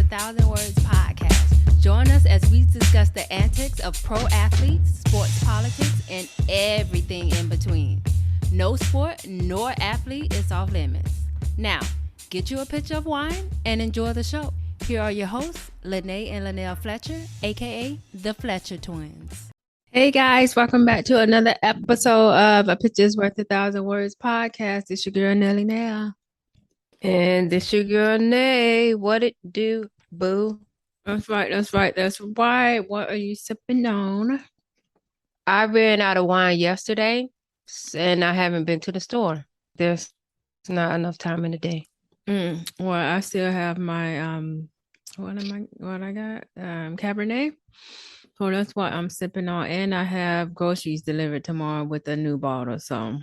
Thousand Words podcast. Join us as we discuss the antics of pro athletes, sports politics, and everything in between. No sport nor athlete is off limits. Now, get you a pitcher of wine and enjoy the show. Here are your hosts, Lene and Linnell Fletcher, aka the Fletcher Twins. Hey guys, welcome back to another episode of A Pitcher's Worth 1,000 Words podcast. It's your girl Nelly now. And this your girl Nay. What it do, boo? That's right. What are you sipping on? I ran out of wine yesterday, and I haven't been to the store. There's not enough time in the day. Well, I still have my what I got? Cabernet. So that's what I'm sipping on, and I have groceries delivered tomorrow with a new bottle. So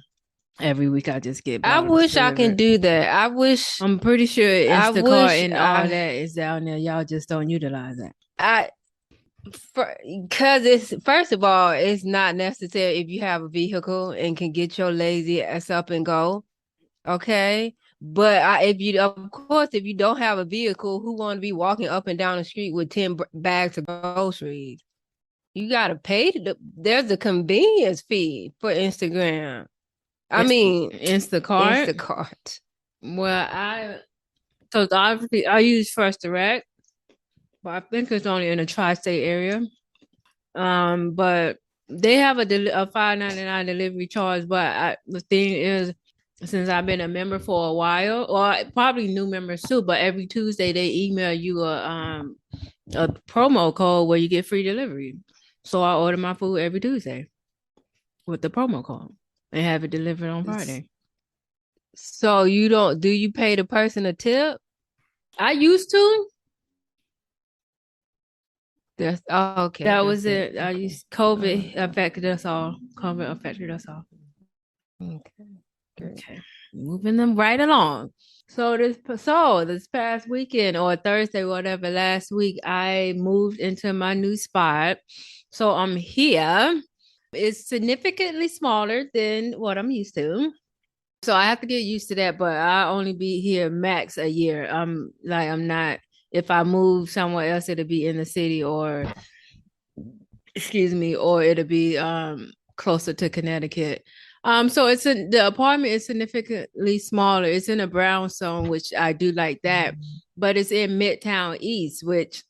every week I just get. I wish I can do that. I'm pretty sure Instacart and all that is down there. Y'all just don't utilize that. Because it's, first of all, it's not necessary if you have a vehicle and can get your lazy ass up and go. Okay. But if you don't have a vehicle, who want to be walking up and down the street with 10 bags of groceries? You got to pay. There's a convenience fee for Instagram. Instacart. Well, I use First Direct, but I think it's only in the tri-state area. But they have a $5.99 delivery charge. But the thing is, since I've been a member for a while, or probably new members too, but every Tuesday they email you a promo code where you get free delivery. So I order my food every Tuesday with the promo code and have it delivered on Friday. So do you pay the person a tip? I used to. Okay. That was it. COVID affected us all. Okay. Moving them right along. So this past weekend or Thursday, whatever, last week, I moved into my new spot. So I'm here. It's significantly smaller than what I'm used to. So I have to get used to that, but I only be here max a year. I'm not, if I move somewhere else, it'll be in the city or it'll be closer to Connecticut. So the apartment is significantly smaller. It's in a brownstone, which I do like that, but it's in Midtown East, which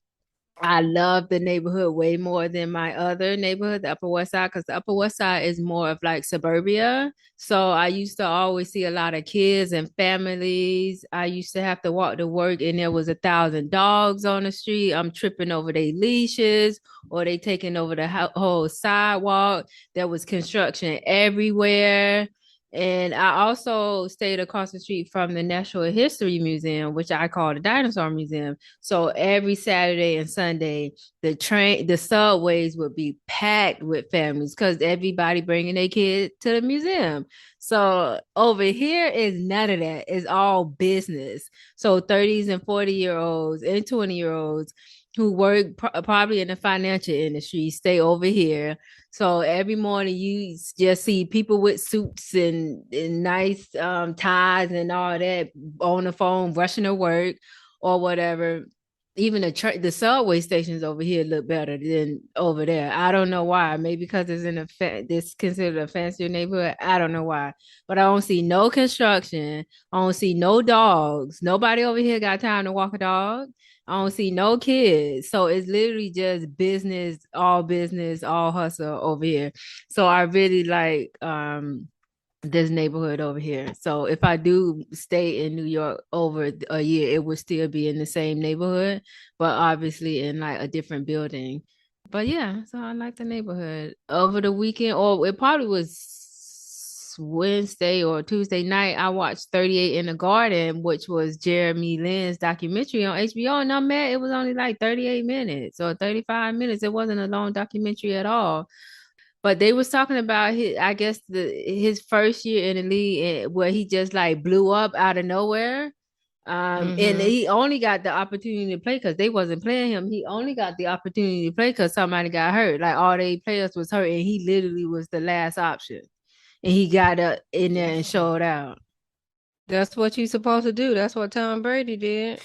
I love the neighborhood way more than my other neighborhood, the Upper West Side, because the Upper West Side is more of like suburbia. So I used to always see a lot of kids and families. I used to have to walk to work and there was 1,000 dogs on the street. I'm tripping over their leashes or they taking over the whole sidewalk. There was construction everywhere. And I also stayed across the street from the Natural History Museum, which I call the Dinosaur Museum. So every Saturday and Sunday, the subways would be packed with families because everybody bringing their kids to the museum. So over here is none of that. It's all business. So 30s and 40-year-olds and 20-year-olds who work probably in the financial industry stay over here. So every morning you just see people with suits and nice ties and all that on the phone rushing to work or whatever. Even the subway stations over here look better than over there. I don't know why. Maybe because it's in this considered a fancier neighborhood. I don't know why. But I don't see no construction. I don't see no dogs. Nobody over here got time to walk a dog. I don't see no kids. So it's literally just business, all hustle over here. So I really like this neighborhood over here. So if I do stay in New York over a year, it would still be in the same neighborhood, but obviously in like a different building. But yeah, so I like the neighborhood. Over the weekend, or it probably was Wednesday or Tuesday night, I watched 38 in the Garden, which was Jeremy Lin's documentary on HBO. And I'm mad it was only like 38 minutes or 35 minutes. It wasn't a long documentary at all. But they was talking about his first year in the league where he just like blew up out of nowhere. And he only got the opportunity to play because they wasn't playing him. He only got the opportunity to play because somebody got hurt. Like all they players was hurt, and he literally was the last option. And he got in there and showed out. That's what you're supposed to do. That's what Tom Brady did.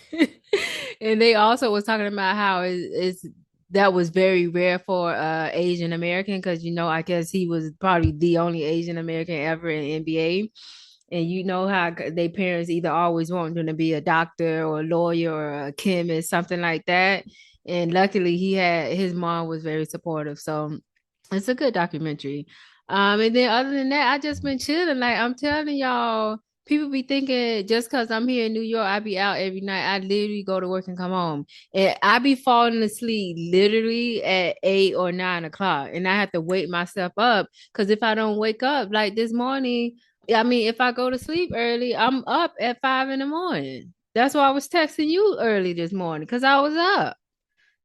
And they also was talking about how it's that was very rare for Asian American because I guess he was probably the only Asian American ever in NBA. And you know how their parents either always want them to be a doctor or a lawyer or a chemist, something like that. And luckily his mom was very supportive. So it's a good documentary. And then other than that, I just been chilling. Like I'm telling y'all, people be thinking just because I'm here in New York, I be out every night. I literally go to work and come home. And I be falling asleep literally at 8 or 9 o'clock. And I have to wake myself up. Cause if I don't wake up like this morning, I mean, if I go to sleep early, I'm up at 5 in the morning. That's why I was texting you early this morning because I was up.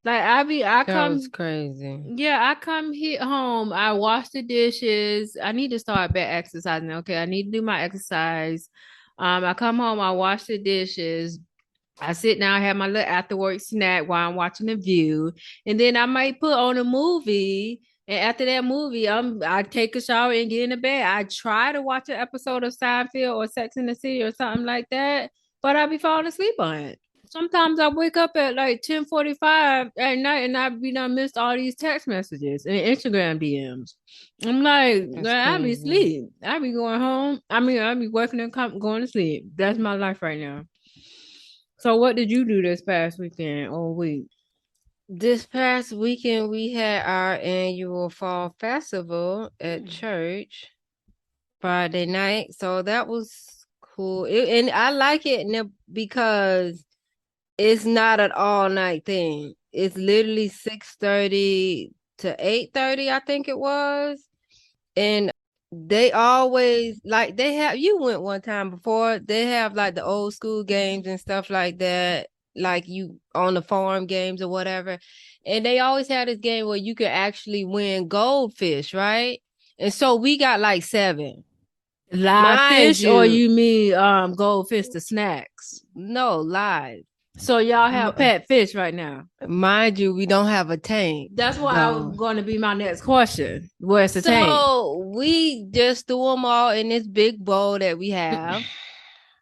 Like I That was come, crazy. yeah, I come hit home. I wash the dishes. I need to start back exercising. Okay, I need to do my exercise. I come home. I wash the dishes. I sit down, have my little after work snack while I'm watching The View, and then I might put on a movie. And after that movie, I take a shower and get in the bed. I try to watch an episode of Seinfeld or Sex in the City or something like that, but I be falling asleep on it. Sometimes I wake up at like 10:45 at night and I be done missed all these text messages and Instagram DMs. I'm like, That's "Girl, I be crazy. asleep. I be going home. I mean, I be working and going to sleep. That's my life right now. So what did you do this past weekend or week? This past weekend, we had our annual fall festival at Mm. church Friday night. So that was cool. And I like it because it's not an all night thing. It's literally 6:30 to 8:30, I think it was. And they always like they have you went one time before. They have like the old school games and stuff like that, like you on the farm games or whatever. And they always have this game where you can actually win goldfish, right? And so we got like 7. Live Mind fish or you, you mean goldfish the snacks? no live. So y'all have M- pet fish right now. Mind you, we don't have a tank That's why I was though. going to be my next question. Where's the tank? So we just threw them all in this big bowl that we have.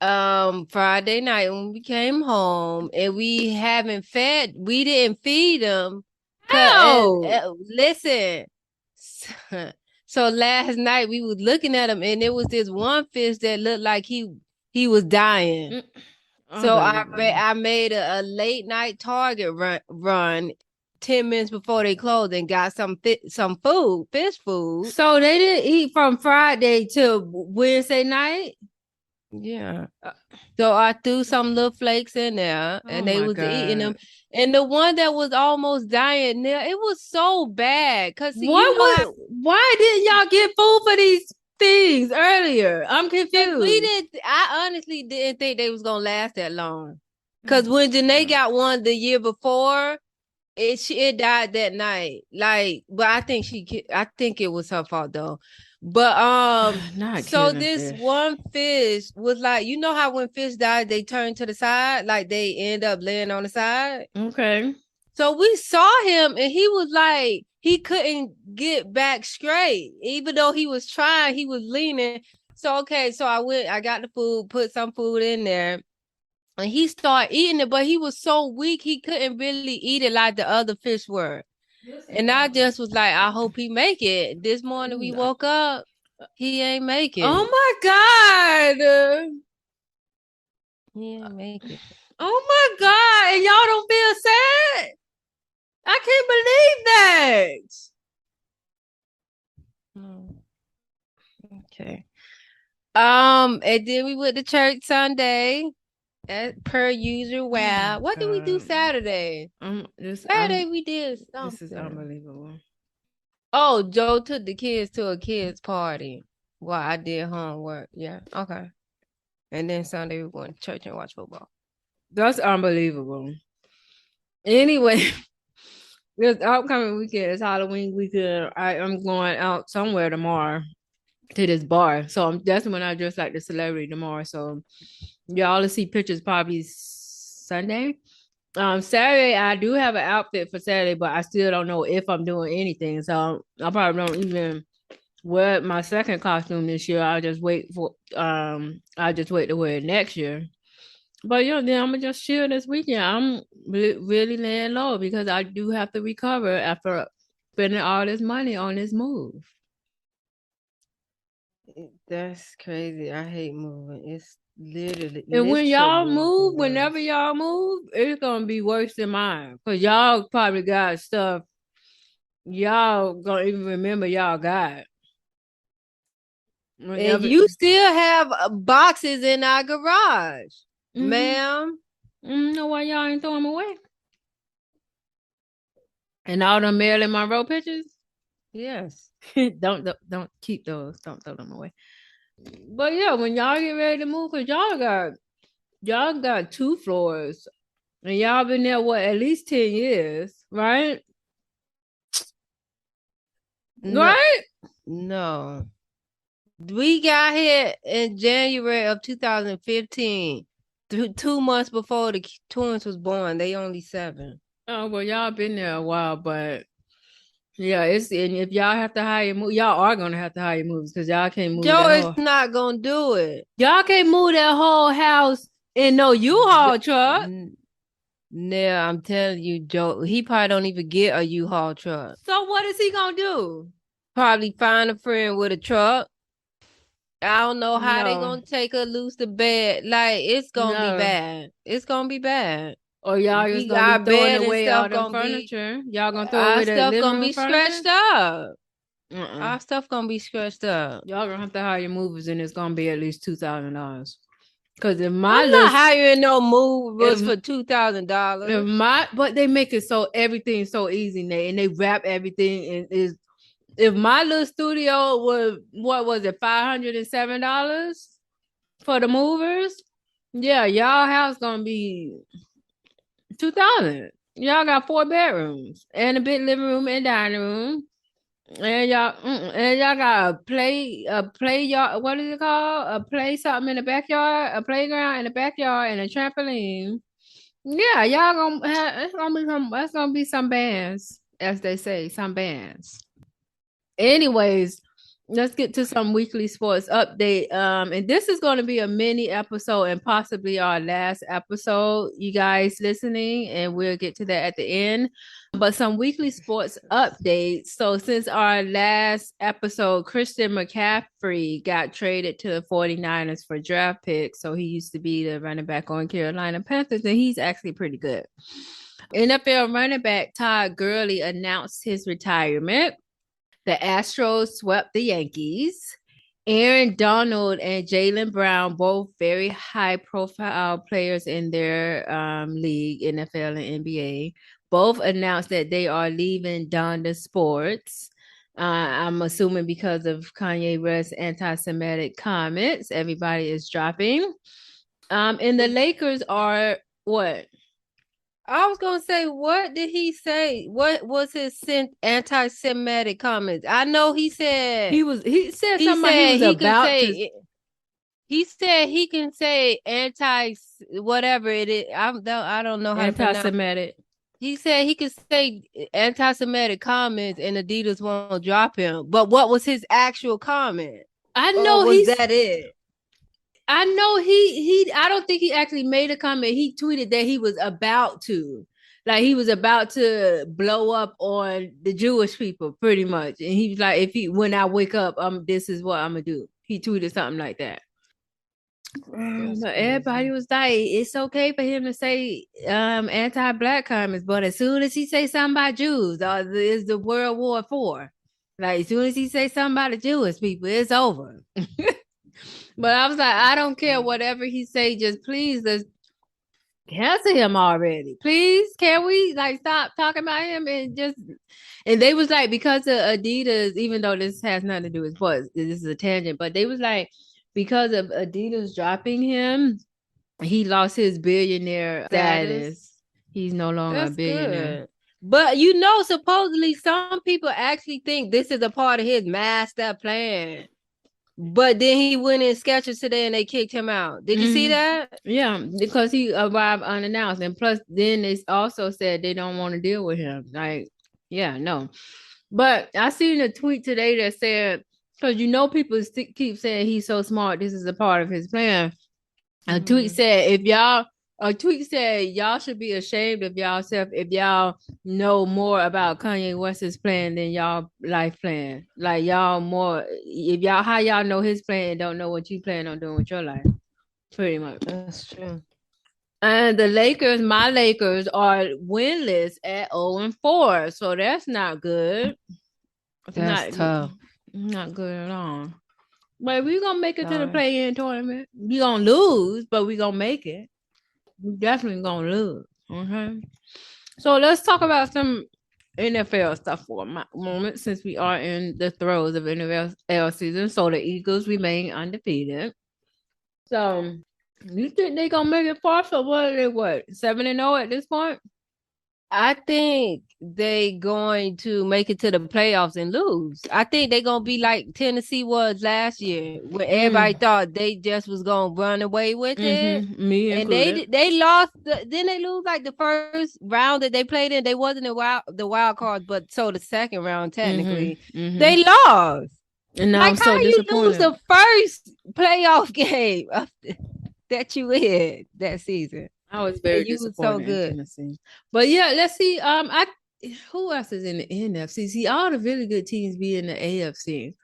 Friday night when we came home and we didn't feed them. How? Listen, so last night we was looking at him and there was this one fish that looked like he was dying. Mm, So unbelievable. I made a late night Target run 10 minutes before they closed and got some food, fish food. So they didn't eat from Friday to Wednesday night? Yeah. So I threw some little flakes in there Oh and they my was eating them. God. And the one that was almost dying there, it was so bad. Cause see, you What know how why didn't y'all get food for these things earlier? I'm confused. I honestly didn't think they was gonna last that long. Cause Oh when my Janae God. got one the year before, it died that night. Like, but I think it was her fault though. But Not so killing this fish. one fish was like, you know how when fish die, they turn to the side, like they end up laying on the side. Okay. So we saw him and he was like, he couldn't get back straight. Even though he was trying, he was leaning. So okay, so I got the food, put some food in there. And he started eating it, but he was so weak he couldn't really eat it like the other fish were. And I just was like, I hope he make it. This morning we woke up, he ain't make Oh it. my God. He ain't make it. Oh my God. And y'all don't feel sad? I can't believe that. Okay. And then we went to church Sunday, as per usual. Oh my Wow. What did we do God. Saturday? This Saturday we did this is something. unbelievable. Oh, Joe took the kids to a kids party while I did homework. Yeah. Okay. And then Sunday we went to church and watch football. That's unbelievable. Anyway, this upcoming weekend is Halloween weekend. I am going out somewhere tomorrow to this bar. So that's when I dress like the celebrity tomorrow. So y'all will see pictures probably Sunday. Saturday I do have an outfit for Saturday, but I still don't know if I'm doing anything. So I probably don't even wear my second costume this year. I'll just wait to wear it next year. But then I'm gonna just chill this weekend. I'm really laying low because I do have to recover after spending all this money on this move. That's crazy. I hate moving. It's And when y'all literally the move, whenever worst. y'all move, it's gonna be worse than mine. Cause y'all probably got stuff y'all gonna even remember y'all got. And Whenever, you still have boxes in our garage, ma'am. know why y'all ain't throw them away? And all the Marilyn Monroe pictures? Yes. Don't keep those. Don't throw them away. But yeah, when y'all get ready to move, cause y'all got 2 floors, and y'all been there what at least 10 years, right? No, Right? no. We got here in January of 2015, 2 months before the twins was born. They only 7. Oh well, y'all been there a while, but yeah, and if y'all have to hire move, y'all are gonna have to hire moves because y'all can't move Joe that is whole. not gonna do it. Y'all can't move that whole house in no U-Haul truck. Yeah, I'm telling you, Joe, he probably don't even get a U-Haul truck. So what is he gonna do? Probably find a friend with a truck. I don't know how they No, gonna take her loose the bed. Like, it's gonna be no. bad. It's gonna be bad. Or y'all just gonna be Our throwing bed and away all stuff them gonna be, furniture. Y'all gonna throw our away the stuff living gonna room be furniture? scratched up. Uh-uh. Our stuff gonna be scratched up. Y'all gonna have to hire movers, and it's gonna be at least $2,000. Cause if I'm my not list, hiring no movers if for $2,000. but they make it so everything so easy, Nate, and they wrap everything and is. If my little studio was what was it, $507 for the movers? Yeah, y'all house gonna be 2,000. Y'all got 4 bedrooms and a big living room and dining room. And y'all got a play yard. What is it called? A play something in the backyard, a playground in the backyard, and a trampoline. Yeah, y'all gonna have, it's gonna be some bands, as they say, some bands. Anyways, let's get to some weekly sports update. And this is going to be a mini episode and possibly our last episode, you guys listening, and we'll get to that at the end. But some weekly sports updates. So since our last episode, Christian McCaffrey got traded to the 49ers for draft picks. So he used to be the running back on Carolina Panthers, and he's actually pretty good. NFL running back Todd Gurley announced his retirement. The Astros swept the Yankees. Aaron Donald and Jaylen Brown, both very high profile players in their league, NFL and NBA, both announced that they are leaving Donda Sports. I'm assuming because of Kanye West's anti-Semitic comments, everybody is dropping. And the Lakers are what? I was gonna say, what did he say? What was his anti-Semitic comments? I know he said He said he something he said was he could about to. say he said he can say anti whatever it is. I don't know how to pronounce. Anti-Semitic. He said he could say anti-Semitic comments and Adidas won't drop him. But what was his actual comment? I Or know was that it? I know I don't think he actually made a comment. He tweeted that he was about to. Like he was about to blow up on the Jewish people, pretty much. And he was like, when I wake up, this is what I'm gonna do. He tweeted something like that. But everybody was like, it's okay for him to say anti-black comments, but as soon as he say something about Jews, is the World War IV. Like as soon as he say something about the Jewish people, it's over. But I was like, I don't care whatever he say, just please let's cancel him already. Please, can we like stop talking about him and they was like, because of Adidas, even though this has nothing to do with sports, this is a tangent, but they was like, because of Adidas dropping him, he lost his billionaire status. He's no longer a billionaire. Good. But supposedly some people actually think this is a part of his master plan. But then he went in Skechers today and they kicked him out. Did you see that? Yeah, because he arrived unannounced. And plus, then they also said they don't want to deal with him. Like, yeah, no. But I seen a tweet today that said, because people keep saying he's so smart, this is a part of his plan. A tweet said, if y'all A tweet said y'all should be ashamed of yourself if y'all know more about Kanye West's plan than y'all life plan. Like y'all more if y'all how y'all know his plan and don't know what you plan on doing with your life. Pretty much. That's true. And the Lakers, my Lakers, are winless at 0-4. So that's not good. It's That's tough. Not good at all. But we're gonna make it to the Sorry. play-in tournament. We're gonna lose, but we're gonna make it. We definitely gonna lose. Okay. So let's talk about some NFL stuff for a moment, since we are in the throes of NFL season. So the Eagles remain undefeated. So you think they gonna make it far? So what are they? What 7-0 at this point? I think they going to make it to the playoffs and lose. I think they gonna be like Tennessee was last year, where everybody thought they just was gonna run away with it. Me And included. they lost. Then they lose like the first round that they played in. They wasn't the wild cards, but so the second round technically they lost. And now Like I'm so how you lose disappointed. the first playoff game that you had that season? I was very You was disappointed so in good. Tennessee. But yeah, let's see. Who else is in the NFC? See, all the really good teams be in the AFC.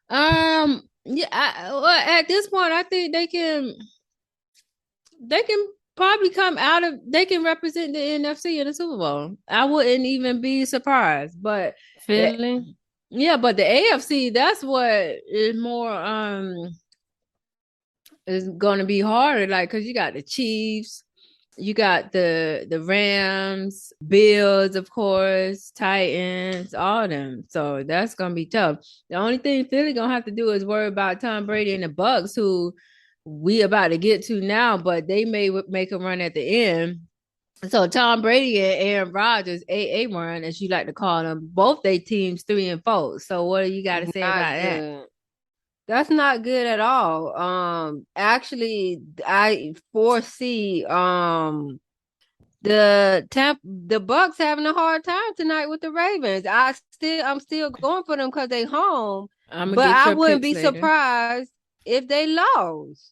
Yeah, well, at this point, I think they can probably come out of they can represent the NFC in the Super Bowl. I wouldn't even be surprised. But Philly. yeah, but the AFC, that's what is more is gonna be harder, like because you got the Chiefs, you got the Rams, Bills, of course, Titans, all them. So that's gonna be tough. The only thing Philly gonna have to do is worry about Tom Brady and the Bucks, who we about to get to now, but they may make a run at the end. So Tom Brady and Aaron Rodgers, a run, as you like to call them, both they teams 3-4. So what do you got to say Not about that? good. That's not good at all. Actually, I foresee the Bucks having a hard time tonight with the Ravens. I'm still going for them because they home, but I wouldn't be surprised if they lost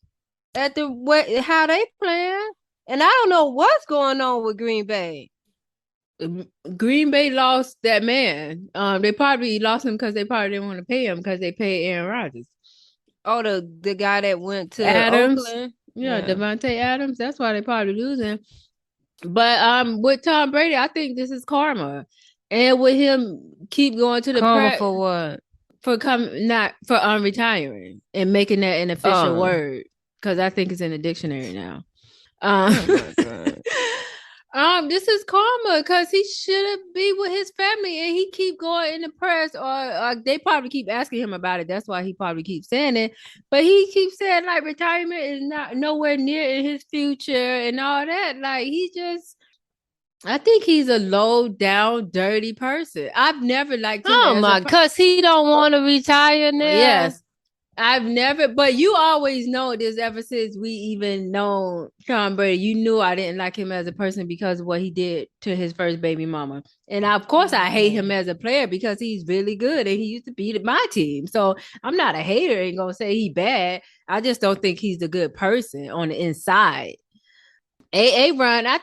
at the way how they playing. And I don't know what's going on with Green Bay. Green Bay lost that man. They probably lost him because they probably didn't want to pay him because they paid Aaron Rodgers. Oh, the guy that went to Adams. Oakland. Yeah, Devontae Adams. That's why they probably losing. But with Tom Brady, I think this is karma. And with him keep going to the karma for what? For retiring and making that an official word, because I think it's in the dictionary now. This is karma because he should be with his family and he keep going in the press, or they probably keep asking him about it. That's why he probably keeps saying it. But he keeps saying like retirement is not nowhere near in his future and all that. Like I think he's a low down, dirty person. I've never liked him. Oh my, because he don't want to retire now. Yes. I've never, but you always know this ever since we even know Tom Brady. You knew I didn't like him as a person because of what he did to his first baby mama. And of course, I hate him as a player because he's really good and he used to beat my team. So I'm not a hater and gonna say he bad. I just don't think he's a good person on the inside. Ron, I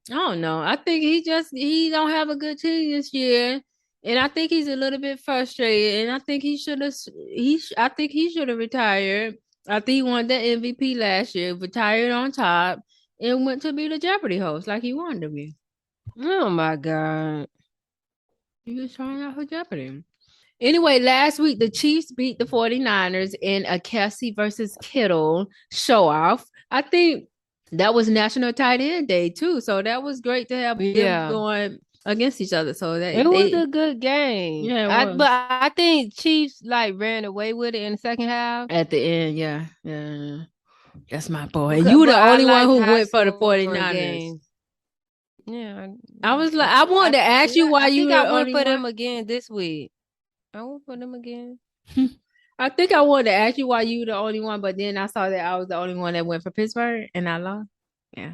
don't know. I think he don't have a good team this year. And I think he's a little bit frustrated. And I think he should have retired. I think he won the MVP last year, retired on top, and went to be the Jeopardy host like he wanted to be. Oh my God. He was trying out for Jeopardy. Anyway, last week the Chiefs beat the 49ers in a Kelce versus Kittle show off. I think that was National Tight End Day too. So that was great to have them going against each other. So that it was a good game. Yeah, but I think Chiefs like ran away with it in the second half. At the end, yeah. That's my boy. And you were the only one who went for the 49ers. Yeah. I was like, I wanted to ask you why you were I went for them again this week. I went for them again. I think I wanted to ask you why you were the only one, but then I saw that I was the only one that went for Pittsburgh and I lost. Yeah.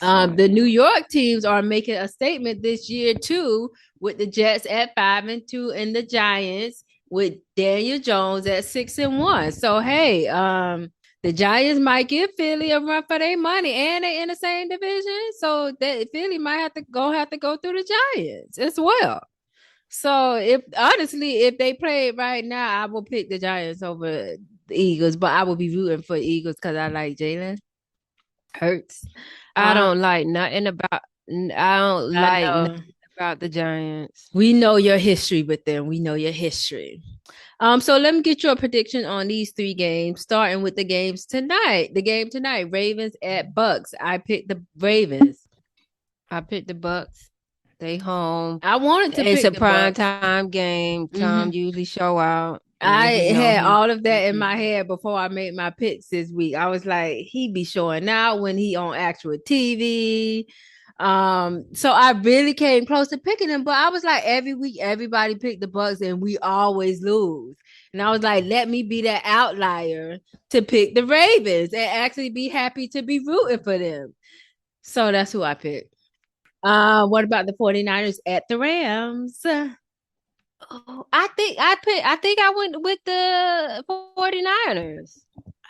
The New York teams are making a statement this year too, with the Jets at 5-2 and the Giants with Daniel Jones at 6-1. So hey, The Giants might give Philly a run for their money, and they in the same division, so that Philly might have to go through the Giants as well. So if honestly, if they played right now, I will pick the Giants over the Eagles, but I will be rooting for Eagles because I like Jalen Hurts. I don't like nothing about. I don't like nothing about the Giants. We know your history with them. We know your history. So let me get your prediction on these 3 games, starting with the games tonight. The game tonight, Ravens at Bucks. I picked the Ravens. I picked the Bucks. They home. I wanted to It's pick a prime time game. Tom usually show out. I had all of that in my head before I made my picks this week. I was like, he be showing out when he on actual TV. So I really came close to picking him, but I was like, every week everybody picked the Bucks and we always lose. And I was like, let me be that outlier to pick the Ravens and actually be happy to be rooting for them. So that's who I picked. What about the 49ers at the Rams? Oh, I think I went with the 49ers.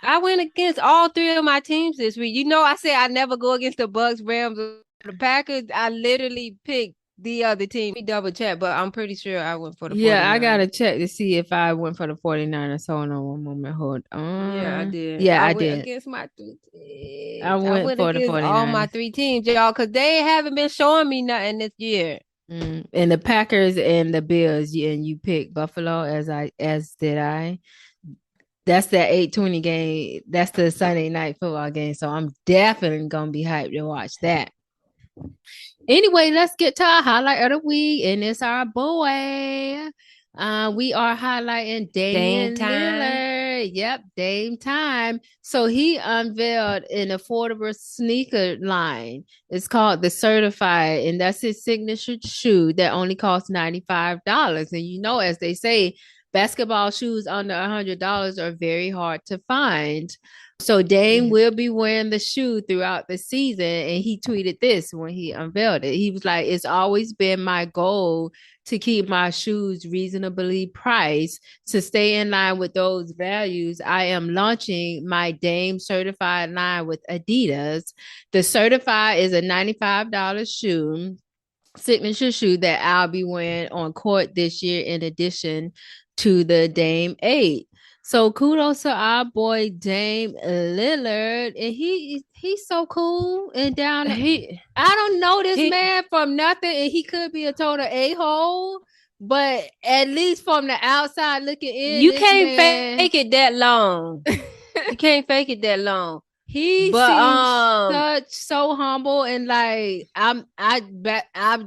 I went against all 3 of my teams this week. You know, I said I never go against the Bucks, Rams, or the Packers. I literally picked the other team. We double check, but I'm pretty sure I went for the 49ers. Yeah, I gotta check to see if I went for the 49ers. Hold on one moment. Hold on. Yeah, I did. Yeah, I went did. Against my 3 teams. I went for the 49ers. All my 3 teams, y'all, because they haven't been showing me nothing this year. And the Packers and the Bills, and you picked Buffalo as did I. That's that 8:20 game. That's the Sunday night football game. So I'm definitely gonna be hyped to watch that. Anyway, let's get to our highlight of the week, and it's our boy. We are highlighting Damian Lillard. Yep, Dame time. So he unveiled an affordable sneaker line. It's called the Certified, and that's his signature shoe that only costs $95. And you know, as they say, basketball shoes under $100 are very hard to find. So Dame will be wearing the shoe throughout the season. And he tweeted this when he unveiled it. He was like, it's always been my goal to keep my shoes reasonably priced. To stay in line with those values, I am launching my Dame Certified line with Adidas. The Certified is a $95 shoe, signature shoe that I'll be wearing on court this year in addition to the Dame 8. So kudos to our boy Dame Lillard, and he's so cool and down. I don't know this man from nothing, and he could be a total a-hole, but at least from the outside looking in, you can't fake it that long. You can't fake it that long. He seems so humble, and like I'm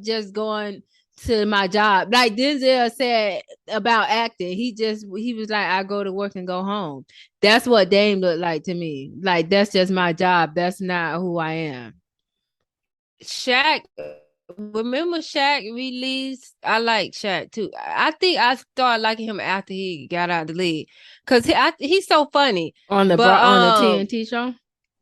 just going to my job. Like Denzel said about acting, he was like, I go to work and go home. That's what Dame looked like to me. Like, that's just my job. That's not who I am. Remember Shaq released? I like Shaq too. I think I started liking him after he got out of the league because he's so funny on the TNT show.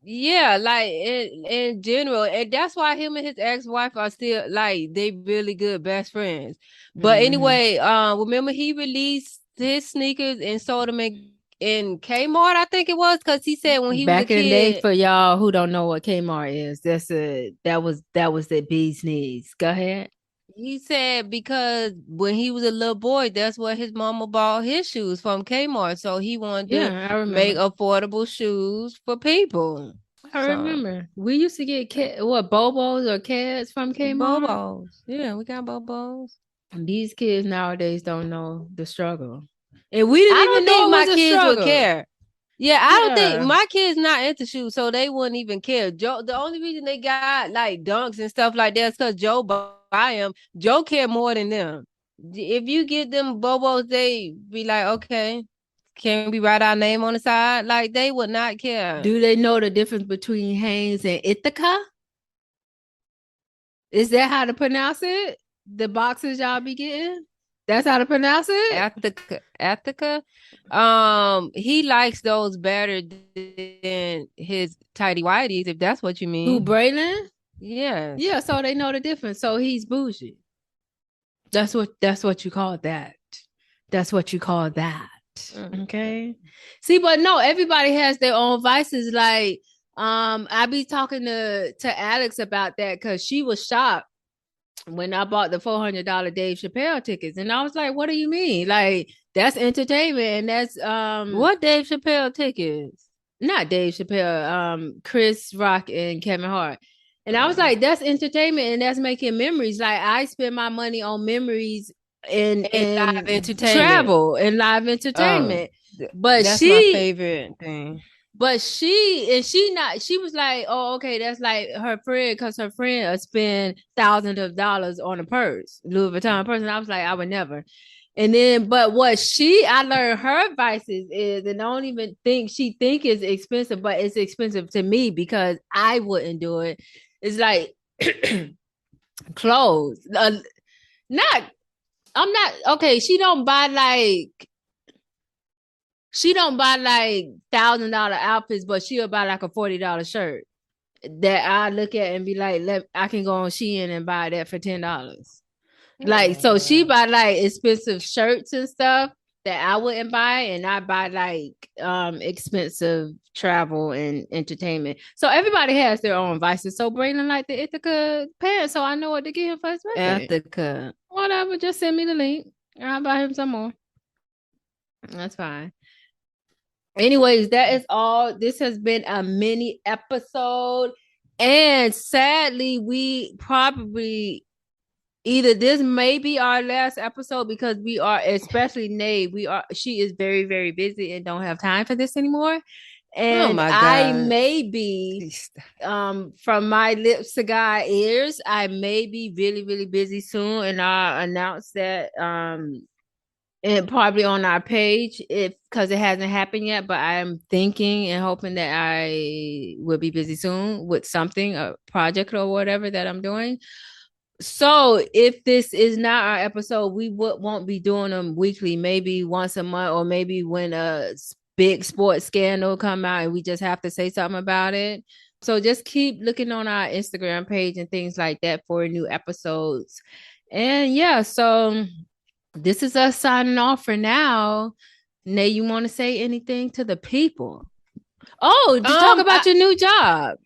Yeah, like in general, and that's why him and his ex-wife are still like they really good best friends. But anyway, remember he released his sneakers and sold them in Kmart, I think it was, because he said when he back was a kid, in the day, for y'all who don't know what Kmart is, that was the bee's knees. Go ahead. He said because when he was a little boy, that's where his mama bought his shoes from Kmart. So he wanted to make affordable shoes for people. I remember. We used to get Bobos or Cats from Kmart. Bobos. Yeah, we got Bobos. These kids nowadays don't know the struggle. And we didn't even know my kids would care. Yeah, I don't think my kids not into shoes, so they wouldn't even care. Joe, the only reason they got like dunks and stuff like that is because Joe buy them. Joe care more than them. If you get them Bobos, they be like, okay, can we write our name on the side? Like, they would not care. Do they know the difference between Hanes and Ithaca? Is that how to pronounce it? The boxes y'all be getting? That's how to pronounce it? Ithaca. He likes those better than his tidy whities, if that's what you mean. Who, Braylon? Yeah. Yeah, so they know the difference. So he's bougie. That's what you call that. That's what you call that. Okay. See, but no, everybody has their own vices. Like, I be talking to Alex about that because she was shocked when I bought the $400 Dave Chappelle tickets, and I was like, "What do you mean? Like, that's entertainment, and that's What Dave Chappelle tickets? not Dave Chappelle, Chris Rock and Kevin Hart." And I was like, "That's entertainment, and that's making memories. Like, I spend my money on memories And live and entertainment. travel and live Oh, entertainment." But that's my she favorite thing. but she was like, oh, okay, that's like her friend, because her friend spend thousands of dollars on a purse, Louis Vuitton purse. And I was like, I would never. And then, but what I learned her vices is, and I don't even think she think it's expensive, but it's expensive to me because I wouldn't do it. It's like clothes. Not, I'm not, okay, she don't buy like $1,000 outfits, but she'll buy like a $40 shirt that I look at and be like, I can go on Shein and buy that for $10. Like, so she buy like expensive shirts and stuff that I wouldn't buy, and I buy like expensive travel and entertainment. So everybody has their own vices. So Braylon like the Ithaca pants, so I know what to get him for his birthday. Ethica. Whatever, just send me the link and I'll buy him some more. That's fine. Anyways, that is all. This has been a mini episode. And sadly, we probably either this may be our last episode because we are, especially Nate, she is very, very busy and don't have time for this anymore. And my I God. may be from my lips to God ears, I may be really, really busy soon. And I'll announce that and probably on our page if because it hasn't happened yet, but I'm thinking and hoping that I will be busy soon with something, a project or whatever that I'm doing. So if this is not our episode, we won't be doing them weekly, maybe once a month, or maybe when a big sports scandal come out and we just have to say something about it. So just keep looking on our Instagram page and things like that for new episodes. And yeah, so this is us signing off for now. Nay, you want to say anything to the people? Oh, to talk about your new job.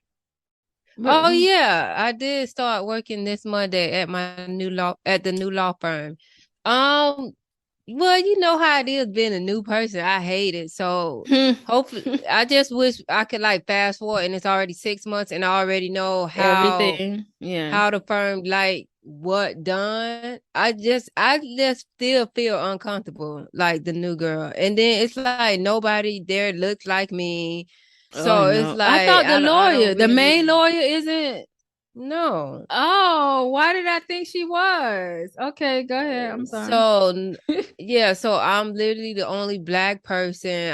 Oh yeah, I did start working this Monday at the new law firm. Well, you know how it is being a new person. I hate it. So hopefully I just wish I could like fast forward and it's already 6 months and I already know everything. Yeah. How the firm like what done. I just still feel uncomfortable like the new girl. And then it's like nobody there looks like me. So it's no. like I thought the lawyer, the main really... lawyer isn't. No. Oh, why did I think she was? Okay, go ahead. I'm sorry. So yeah, so I'm literally the only black person.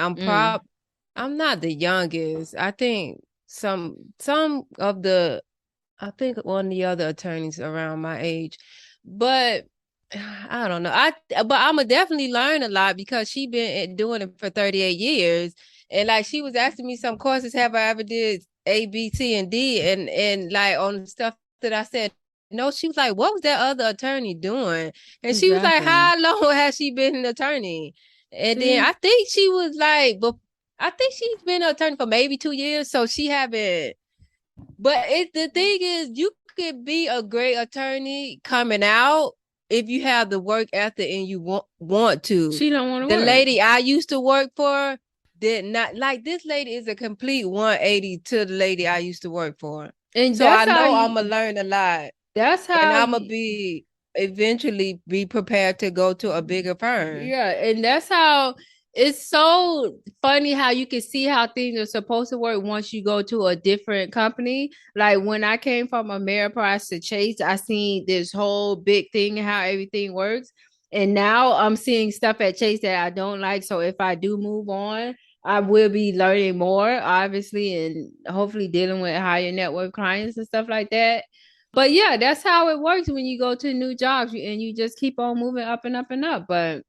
I'm not the youngest. I think some of the I think one of the other attorneys around my age. But I don't know. But I'ma definitely learn a lot because she been doing it for 38 years. And like she was asking me some courses, have I ever did A, B, C, and D? And like on stuff that I said, no, she was like, what was that other attorney doing? And she was like, how long has she been an attorney? And then I think she was like, but I think she's been an attorney for maybe 2 years. So she haven't. But the thing is, you could be a great attorney coming out if you have the work ethic and you want to. She don't want to work. The lady I used to work for did not. Like, this lady is a complete 180 to the lady I used to work for. And so I know I'm going to learn a lot. That's how. And I'm going to eventually be prepared to go to a bigger firm. Yeah, and that's how it's so funny how you can see how things are supposed to work once you go to a different company. Like when I came from Ameriprise to Chase, I seen this whole big thing and how everything works. And now I'm seeing stuff at Chase that I don't like. So if I do move on, I will be learning more, obviously, and hopefully dealing with higher net worth clients and stuff like that. But yeah, that's how it works when you go to new jobs and you just keep on moving up and up and up. But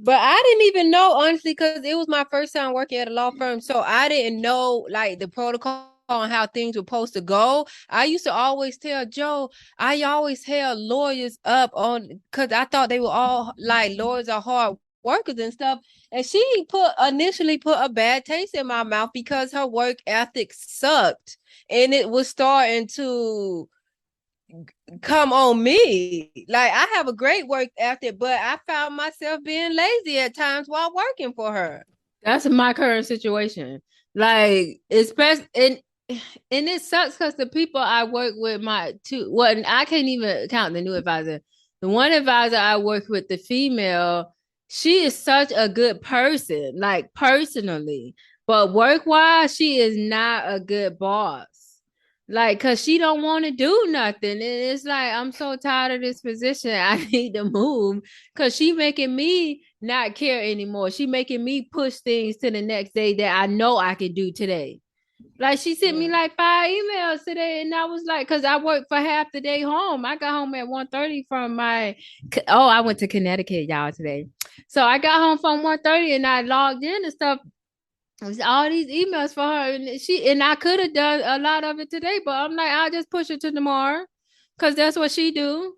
I didn't even know, honestly, because it was my first time working at a law firm. So I didn't know like the protocol on how things were supposed to go. I used to always tell Joe, I always held lawyers up on because I thought they were all like lawyers are hard workers and stuff. And she initially put a bad taste in my mouth because her work ethic sucked. And it was starting to come on me. Like, I have a great work ethic, but I found myself being lazy at times while working for her. That's my current situation. Like, especially and it sucks because the people I work with, I can't even count the new advisor. The one advisor I work with, the female, she is such a good person, like personally, but work-wise, she is not a good boss. Like, cause she don't want to do nothing. And it's like, I'm so tired of this position. I need to move. Cause she making me not care anymore. She making me push things to the next day that I know I can do today. Like, she sent me like 5 emails today, and I was like, because I worked for half the day home. I got home at 1:30 from I went to Connecticut, y'all, today. So I got home from 1:30 and I logged in and stuff. It was all these emails for her, and I could have done a lot of it today, but I'm like, I'll just push it to tomorrow, because that's what she do.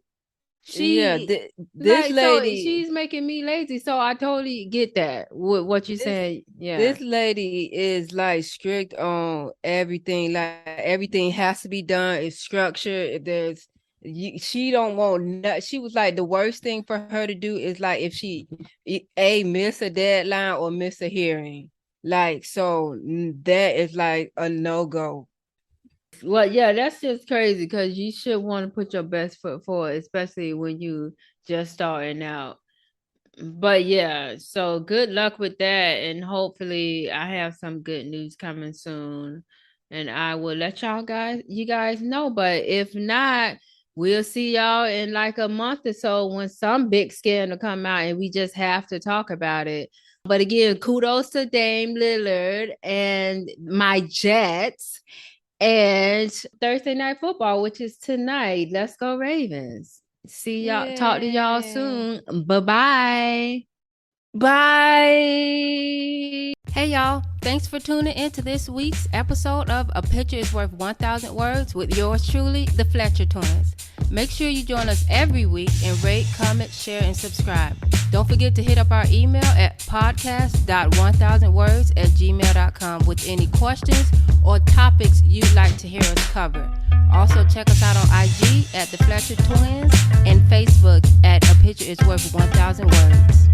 This lady, so she's making me lazy. So I totally get that. What you said, yeah. This lady is like strict on everything. Like, everything has to be done. It's structured. She don't want. She was like, the worst thing for her to do is like if she miss a deadline or miss a hearing. Like, so that is like a no-go. Well, yeah, that's just crazy, because you should want to put your best foot forward, especially when you just starting out. But yeah, so good luck with that, and hopefully I have some good news coming soon, and I will let you guys know. But if not, we'll see y'all in like a month or so when some big scandal come out, and we just have to talk about it. But again, kudos to Dame Lillard and my Jets. And Thursday Night Football, which is tonight. Let's go Ravens. See y'all. Yay. Talk to y'all soon. Bye-bye. Bye. Hey, y'all. Thanks for tuning into this week's episode of A Picture is Worth 1,000 Words with yours truly, the Fletcher Twins. Make sure you join us every week and rate, comment, share, and subscribe. Don't forget to hit up our email at podcast.1000words@gmail.com with any questions or topics you'd like to hear us cover. Also, check us out on IG at The Fletcher Twins and Facebook at A Picture is Worth 1,000 Words.